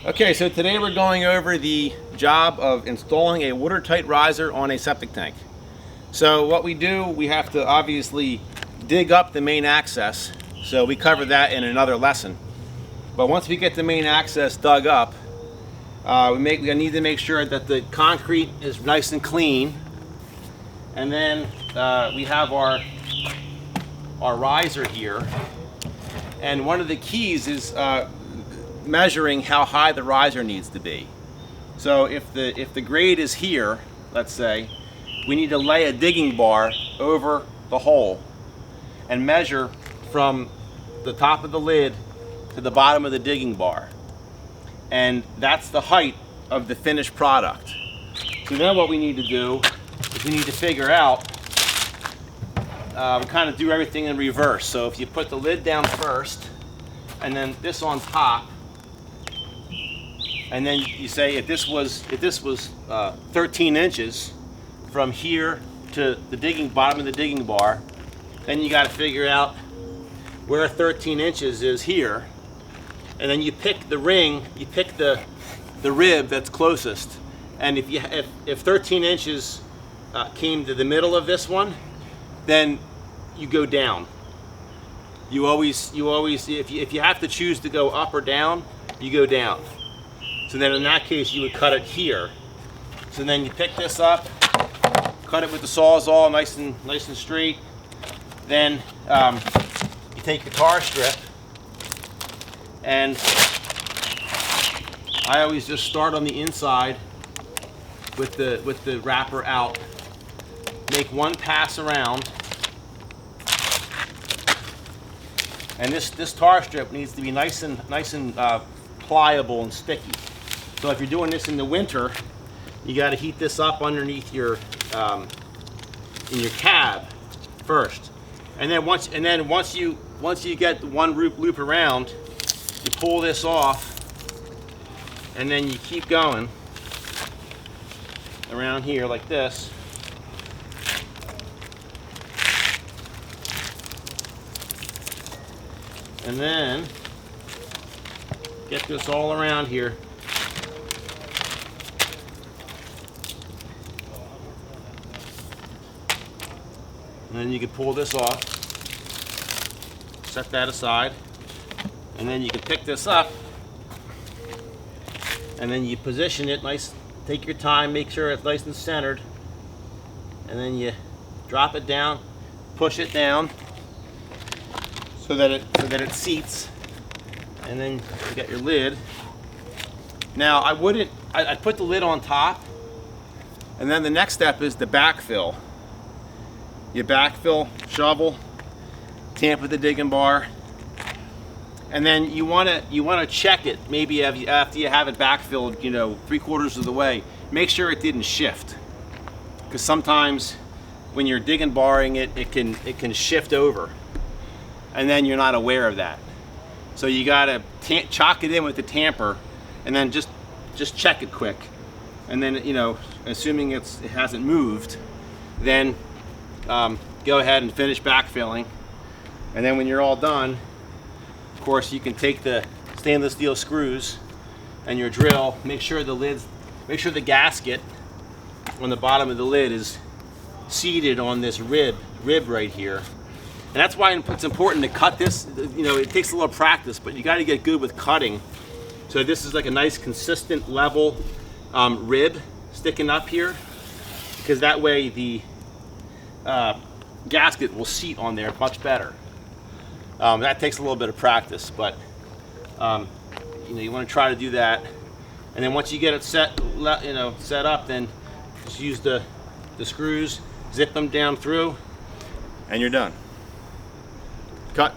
Okay, so today we're going over the job of installing a watertight riser on a septic tank. So what we do, we have to obviously dig up the main access. So we cover that in another lesson. But once we get the main access dug up, we need to make sure that the concrete is nice and clean. And then we have our riser here. And one of the keys is measuring how high the riser needs to be. So if the grade is here, let's say, we need to lay a digging bar over the hole and measure from the top of the lid to the bottom of the digging bar. And that's the height of the finished product. So then what we need to do is we need to figure out, we kind of do everything in reverse. So if you put the lid down first and then this on top, and then you say if this was 13 inches from here to the bottom of the digging bar, then you got to figure out where 13 inches is here, and then you pick the ring, you pick the rib that's closest, and if 13 inches came to the middle of this one, then you go down. You always if you have to choose to go up or down, you go down. So then in that case, you would cut it here. So then you pick this up, cut it with the Sawzall nice and straight. Then you take your tar strip, and I always just start on the inside with the wrapper out. Make one pass around, and this tar strip needs to be nice and pliable and sticky. So if you're doing this in the winter, you got to heat this up underneath your in your cab first, and then once you get one loop around, you pull this off, and then you keep going around here like this. And then get this all around here. And then you can pull this off, set that aside, and then you can pick this up, and then you position it nice, take your time, make sure it's nice and centered, and then you drop it down, push it down so that it seats, and then you get your lid. Now I'd put the lid on top, and then the next step is the backfill. You backfill, shovel, tamper the digging bar, and then you want to check it maybe after you have it backfilled, 3/4 of the way. Make sure it didn't shift, because sometimes when you're digging barring it can shift over, and then you're not aware of that. So you gotta chalk it in with the tamper, and then just check it quick, and then assuming it hasn't moved, then go ahead and finish backfilling. And then when you're all done, of course, you can take the stainless steel screws and your drill, make sure the gasket on the bottom of the lid is seated on this rib right here. And that's why it's important to cut this. It takes a little practice, but you got to get good with cutting. So this is like a nice consistent level rib sticking up here, because that way the gasket will seat on there much better. That takes a little bit of practice, but you want to try to do that. And then once you get it set up, then just use the screws, zip them down through, and you're done. Cut.